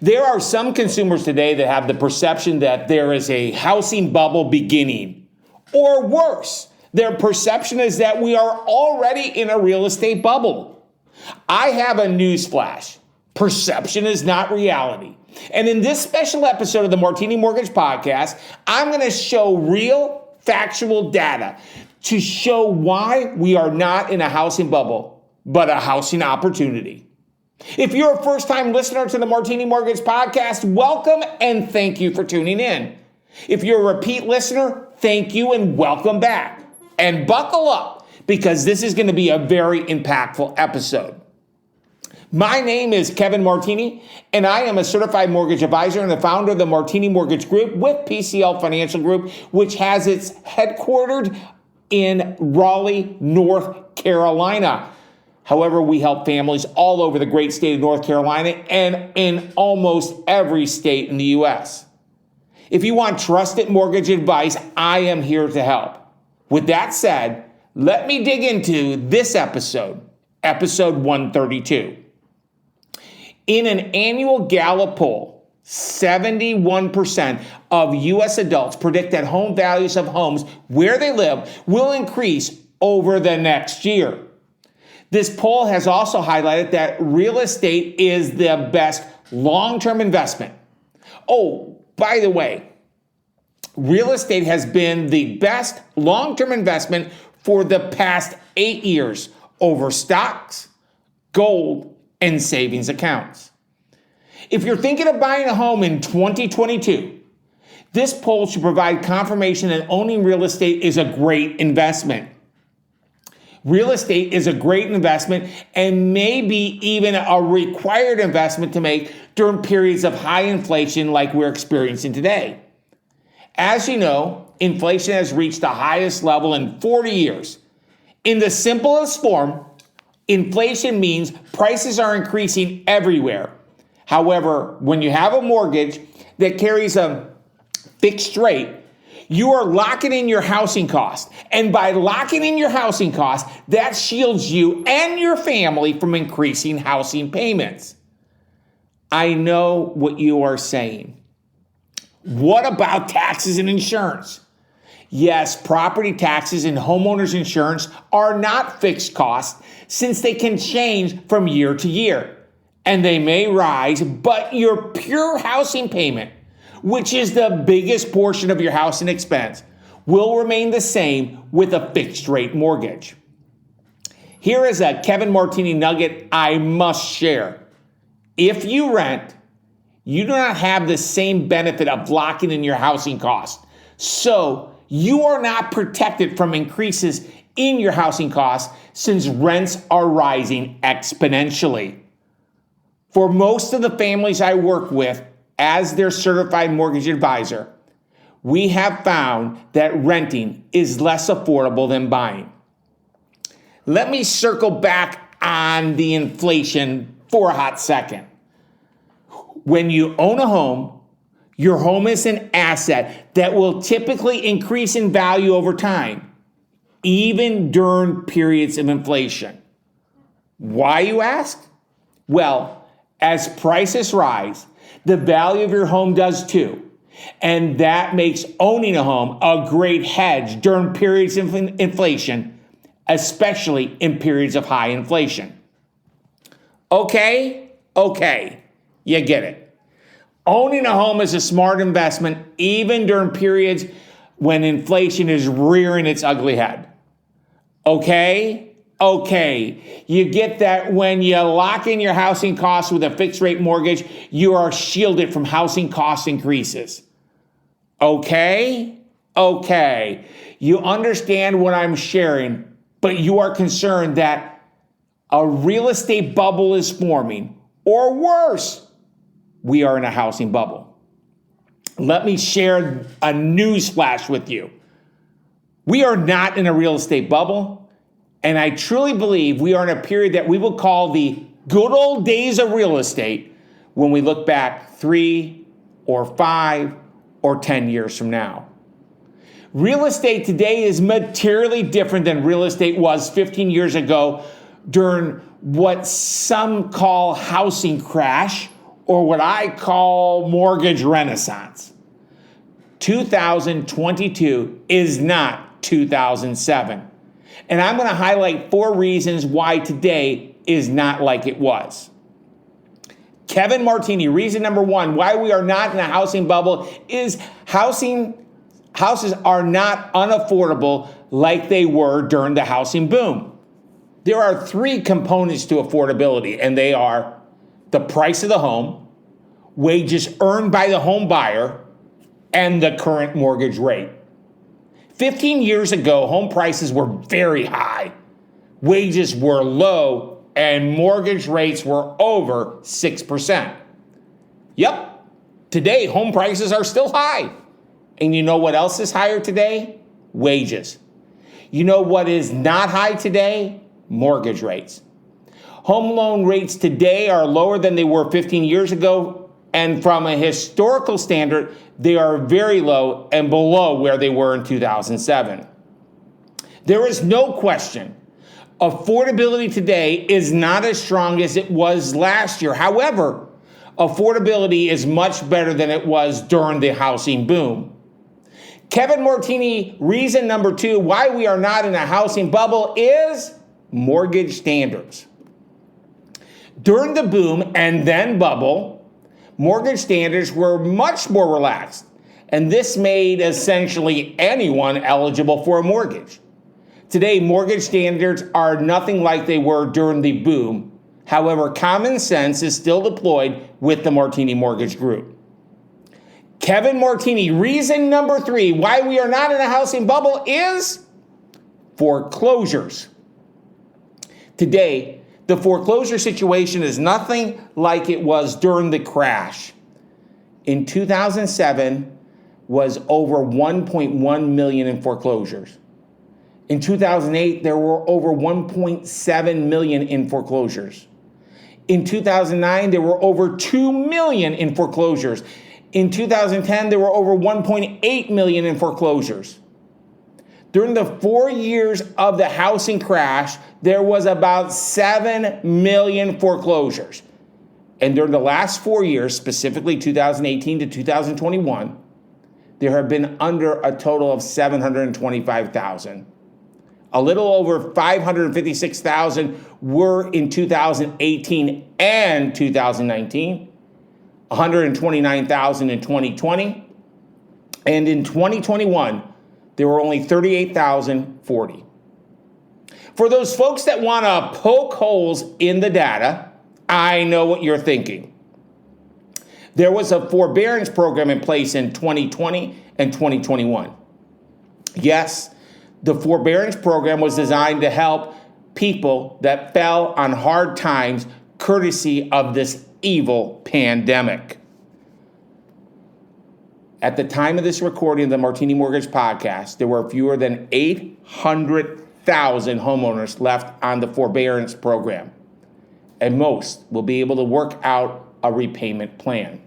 There are some consumers today that have the perception that there is a housing bubble beginning, or worse, their perception is that we are already in a real estate bubble. I have a newsflash. Perception is not reality. And in this special episode of the Martini Mortgage Podcast, I'm going to show real, factual data to show why we are not in a housing bubble, but a housing opportunity. If you're a first-time listener to the Martini Mortgage Podcast, welcome and thank you for tuning in. If you're a repeat listener, thank you and welcome back. And buckle up, because this is going to be a very impactful episode. My name is Kevin Martini, and I am a certified mortgage advisor and the founder of the Martini Mortgage Group with PCL Financial Group, which has its headquartered in Raleigh, North Carolina. However, we help families all over the great state of North Carolina and in almost every state in the U.S. If you want trusted mortgage advice, I am here to help. With that said, let me dig into this episode 132. In an annual Gallup poll, 71% of U.S. adults predict that home values of homes where they live will increase over the next year. This poll has also highlighted that real estate is the best long-term investment. Oh, by the way, real estate has been the best long-term investment for the past 8 years over stocks, gold, and savings accounts. If you're thinking of buying a home in 2022, this poll should provide confirmation that owning real estate is a great investment. Real estate is a great investment and maybe even a required investment to make during periods of high inflation like we're experiencing today. As you know, inflation has reached the highest level in 40 years. In the simplest form, inflation means prices are increasing everywhere. However, when you have a mortgage that carries a fixed rate, you are locking in your housing cost. And by locking in your housing cost, that shields you and your family from increasing housing payments. I know what you are saying. What about taxes and insurance? Yes, property taxes and homeowners insurance are not fixed costs since they can change from year to year. And they may rise, but your pure housing payment, which is the biggest portion of your housing expense, will remain the same with a fixed rate mortgage. Here is a Kevin Martini nugget I must share. If you rent, you do not have the same benefit of locking in your housing costs. So you are not protected from increases in your housing costs since rents are rising exponentially. For most of the families I work with as their certified mortgage advisor, we have found that renting is less affordable than buying. Let me circle back on the inflation for a hot second. When you own a home, your home is an asset that will typically increase in value over time, even during periods of inflation. Why, you ask? Well, as prices rise, the value of your home does too. And that makes owning a home a great hedge during periods of inflation, especially in periods of high inflation. Okay, you get it. Owning a home is a smart investment even during periods when inflation is rearing its ugly head. Okay, you get that when you lock in your housing costs with a fixed rate mortgage, you are shielded from housing cost increases. Okay, you understand what I'm sharing, but you are concerned that a real estate bubble is forming, or worse, we are in a housing bubble. Let me share a news flash with you. We are not in a real estate bubble, and I truly believe we are in a period that we will call the good old days of real estate when we look back 3 or 5 or 10 years from now. Real estate today is materially different than real estate was 15 years ago during what some call housing crash or what I call mortgage renaissance. 2022 is not 2007. And I'm going to highlight 4 reasons why today is not like it was. Kevin Martini, reason number 1 why we are not in a housing bubble is houses are not unaffordable like they were during the housing boom. There are 3 components to affordability, and they are the price of the home, wages earned by the home buyer, and the current mortgage rate. 15 years ago, home prices were very high, wages were low, and mortgage rates were over 6%. Yep, today home prices are still high. And you know what else is higher today? Wages. You know what is not high today? Mortgage rates. Home loan rates today are lower than they were 15 years ago, and from a historical standard, they are very low and below where they were in 2007. There is no question affordability today is not as strong as it was last year. However, affordability is much better than it was during the housing boom. Kevin Martini, reason number 2 why we are not in a housing bubble is mortgage standards. During the boom and then bubble, mortgage standards were much more relaxed, and this made essentially anyone eligible for a mortgage. Today, mortgage standards are nothing like they were during the boom. However, common sense is still deployed with the Martini Mortgage Group. Kevin Martini, reason number 3 why we are not in a housing bubble is foreclosures. Today, the foreclosure situation is nothing like it was during the crash. In 2007, was over 1.1 million in foreclosures. In 2008, there were over 1.7 million in foreclosures. In 2009, there were over 2 million in foreclosures. In 2010, there were over 1.8 million in foreclosures. During the 4 years of the housing crash, there was about 7 million foreclosures. And during the last 4 years, specifically 2018 to 2021, there have been under a total of 725,000. A little over 556,000 were in 2018 and 2019, 129,000 in 2020, and in 2021, there were only 38,040. For those folks that want to poke holes in the data, I know what you're thinking. There was a forbearance program in place in 2020 and 2021. Yes, the forbearance program was designed to help people that fell on hard times courtesy of this evil pandemic. At the time of this recording of the Martini Mortgage Podcast, there were fewer than 800,000 homeowners left on the forbearance program, and most will be able to work out a repayment plan.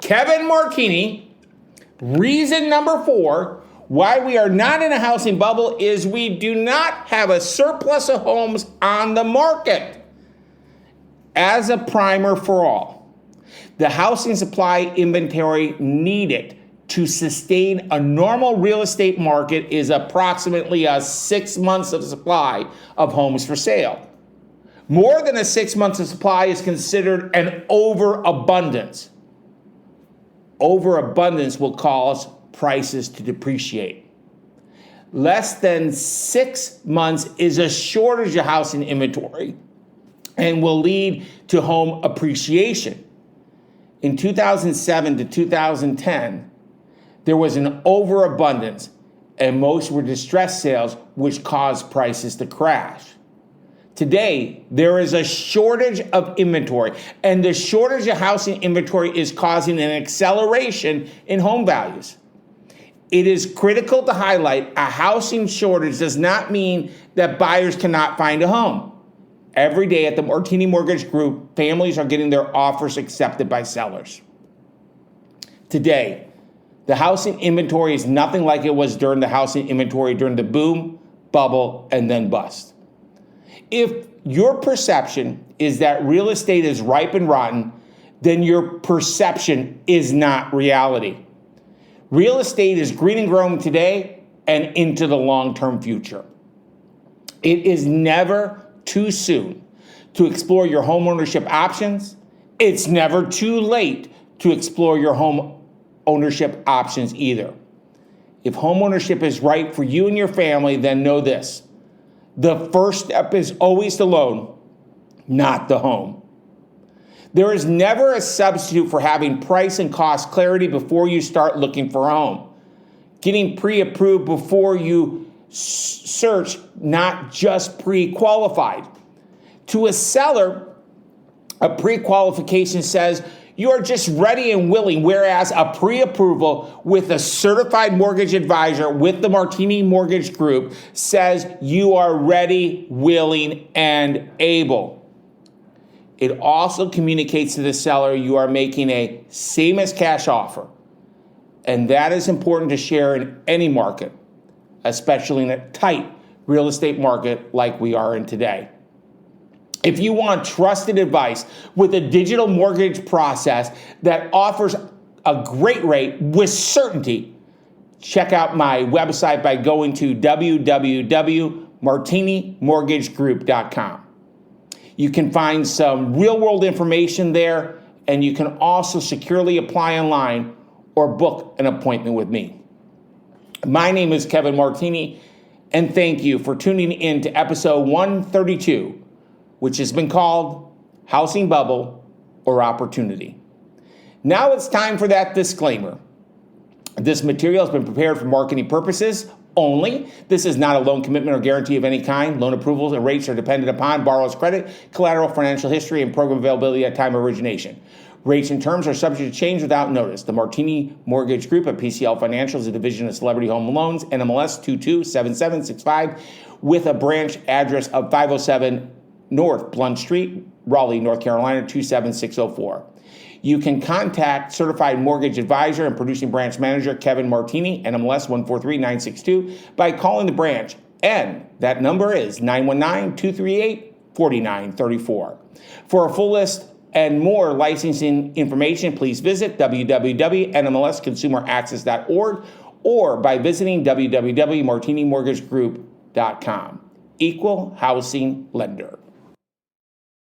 Kevin Martini, reason number 4 why we are not in a housing bubble is we do not have a surplus of homes on the market. As a primer for all, the housing supply inventory needed to sustain a normal real estate market is approximately 6 months of supply of homes for sale. More than 6 months of supply is considered an overabundance. Overabundance will cause prices to depreciate. Less than 6 months is a shortage of housing inventory and will lead to home appreciation. In 2007 to 2010, there was an overabundance, and most were distressed sales, which caused prices to crash. Today, there is a shortage of inventory, and the shortage of housing inventory is causing an acceleration in home values. It is critical to highlight a housing shortage does not mean that buyers cannot find a home. Every day at the Martini Mortgage Group, families are getting their offers accepted by sellers. Today, the housing inventory is nothing like it was during the housing inventory during the boom, bubble, and then bust. If your perception is that real estate is ripe and rotten, then your perception is not reality. Real estate is green and growing today and into the long-term future. It is never too soon to explore your home ownership options. It's never too late to explore your home ownership options either. If home ownership is right for you and your family, then know this. The first step is always the loan, not the home. There is never a substitute for having price and cost clarity before you start looking for a home. Getting pre-approved before you search, not just pre-qualified. To a seller, a pre-qualification says you are just ready and willing, whereas a pre-approval with a certified mortgage advisor with the Martini Mortgage Group says you are ready, willing, and able. It also communicates to the seller you are making a same as cash offer. And that is important to share in any market, especially in a tight real estate market like we are in today. If you want trusted advice with a digital mortgage process that offers a great rate with certainty, check out my website by going to www.martinimortgagegroup.com. You can find some real-world information there, and you can also securely apply online or book an appointment with me. My name is Kevin Martini, and thank you for tuning in to episode 132, which has been called Housing Bubble or Opportunity. Now it's time for that disclaimer. This material has been prepared for marketing purposes only. This is not a loan commitment or guarantee of any kind. Loan approvals and rates are dependent upon borrower's credit, collateral, financial history, and program availability at time of origination. Rates and terms are subject to change without notice. The Martini Mortgage Group at PCL Financial is a division of Celebrity Home Loans, NMLS 227765, with a branch address of 507 North Blunt Street, Raleigh, North Carolina, 27604. You can contact Certified Mortgage Advisor and Producing Branch Manager Kevin Martini, NMLS 143962, by calling the branch, and that number is 919-238-4934. For a full list and more licensing information, please visit www.nmlsconsumeraccess.org or by visiting www.martinimortgagegroup.com. Equal housing lender.